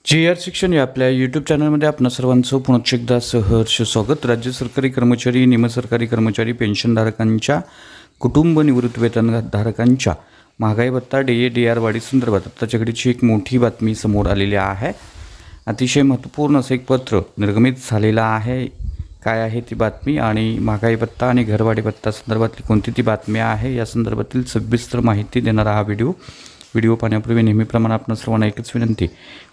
G.R.. शिक्षण या आपल्या यूट्यूब चॅनलमध्ये आपणा सर्वांचं पुन्हा एकदा सहर्ष स्वागत। राज्य सरकारी कर्मचारी, निमसरकारी कर्मचारी, पेन्शनधारकांच्या, कुटुंब निवृत्तीवेतनधारकांच्या महागाई भत्ता DA/DR वाढीसंदर्भात आताच्या घडीची एक मोठी बातमी समोर आलेली आहे। अतिशय महत्त्वपूर्ण असं एक पत्र निर्गमित झालेलं आहे। काय आहे ती बातमी आणि महागाई भत्ता आणि घरभाडे भत्ता संदर्भातली कोणती ती बातमी आहे या संदर्भातील सविस्तर माहिती देणारा हा व्हिडिओ पाहण्यापूर्वी नेहमीप्रमाणे आपण सर्वांना एकच विनंती,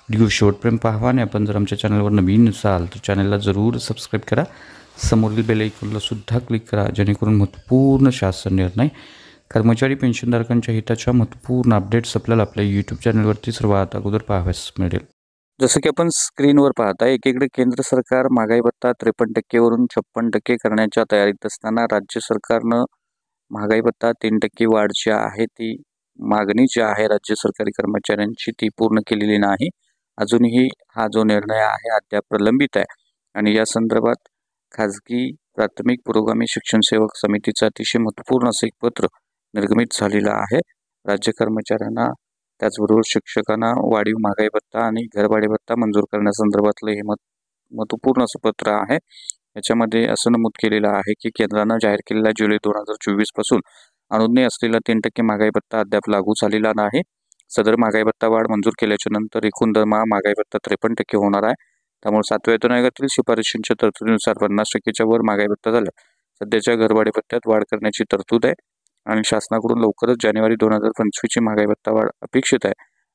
व्हिडिओ शेवटपर्यंत पाहावा आणि आपण जर आमच्या चॅनलवर नवीन असाल तर चॅनलला जरूर सबस्क्राईब करा, समोरील बेल आयकॉनला सुद्धा क्लिक करा, जेणेकरून महत्त्वपूर्ण शासन निर्णय, कर्मचारी पेन्शनधारकांच्या हिताच्या महत्त्वपूर्ण अपडेट्स आपल्याला आपल्या यूट्यूब चॅनलवरती सर्वात अगोदर पाहावयास मिळेल। जसं की आपण स्क्रीनवर पाहता, एकीकडे केंद्र सरकार महागाई भत्ता 53% वरून 56% करण्याच्या तयारीत असताना राज्य सरकारनं महागाई भत्ता 3% वाढ जी आहे ती मागणी जी आहे राज्य सरकारी कर्मचाऱ्यांची ती पूर्ण केलेली नाही। अजूनही हा जो निर्णय आहे अद्याप प्रलंबित आहे आणि या संदर्भात खाजगी प्राथमिक पुरोगामी शिक्षण सेवक समितीचं अतिशय महत्त्वपूर्ण असं एक पत्र निर्गमित झालेलं आहे। राज्य कर्मचाऱ्यांना त्याचबरोबर शिक्षकांना वाढीव महागाई भत्ता आणि घरभाडे भत्ता मंजूर करण्यासंदर्भातलं हे महत्त्वपूर्ण असं पत्र आहे। याच्यामध्ये असं नमूद केलेलं आहे की केंद्रानं जाहीर केलेला जुलै 2024 पासून अनुज्ञेय असलेला 3% महागाई भत्ता अद्याप लागू झालेला नाही। सदर महागाई भत्ता वाढ मंजूर केल्याच्या नंतर एकूण दरमहा महागाई भत्ता 53% होणार आहे। त्यामुळे 7व्या वेतन आयोगातील शिफारशींच्या तरतुदीनुसार 50%च्या वर महागाई भत्ता झाला। सध्याच्या घरभाडे भत्त्यात वाढ करण्याची तरतूद आहे आणि शासनाकडून लवकरच जानेवारी 2025 ची महागाई भत्ता वाढ अपेक्षित आहे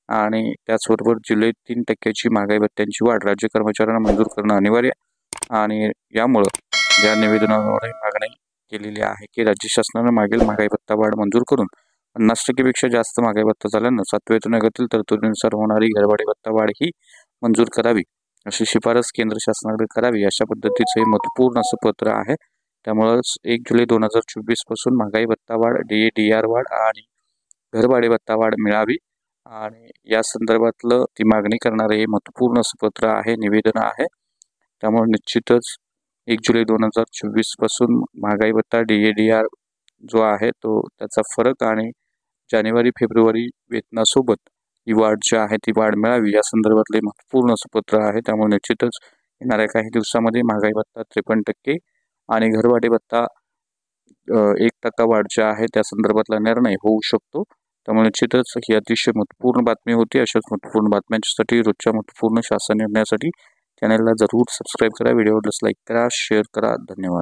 आणि त्याचबरोबर जुलै 3%ची महागाई भत्त्यांची वाढ राज्य कर्मचाऱ्यांना मंजूर करणं अनिवार्य आहे आणि यामुळे या निवेदनाद्वारे मागणी केलेली आहे की राज्य शासनानं मागील महागाई भत्ता वाढ मंजूर करून 50% पेक्षा जास्त महागाई भत्ता झाल्यानं 7व्या वेतन आयोगातील तरतुदीनुसार होणारी घरभाडे भत्ता वाढ ही मंजूर करावी अशी शिफारस केंद्र शासनाकडे करावी, अशा पद्धतीचं हे महत्त्वपूर्ण असं पत्र आहे। त्यामुळेच 1 जुलै 2024 पासून महागाई भत्ता वाढ, DA/DR वाढ आणि घरभाडे भत्ता वाढ मिळावी आणि या संदर्भातलं ती मागणी करणारे हे महत्त्वपूर्ण असं पत्र आहे, निवेदन आहे। त्यामुळे निश्चितच 1 जुलै 2024 पासून महागाई भत्ता DA/DR जो आहे तो त्याचा फरक आणि जानेवारी फेब्रुवारी वेतनासोबत ही वाढ जी आहे ती वाढ मिळावी या संदर्भातले महत्त्वपूर्ण असं पत्र आहे। त्यामुळे निश्चितच येणाऱ्या काही दिवसामध्ये महागाई भत्ता 53% आणि घरभाडे भत्ता 1% वाढ जी आहे त्या संदर्भातला निर्णय होऊ शकतो। त्यामुळे निश्चितच ही अतिशय महत्त्वपूर्ण बातमी होती। अशाच महत्त्वपूर्ण बातम्यांसाठी, रोजच्या महत्त्वपूर्ण शासन निर्णयासाठी चॅनलला जरूर सबस्क्राईब करा, व्हिडिओला लाईक करा, शेअर करा। धन्यवाद।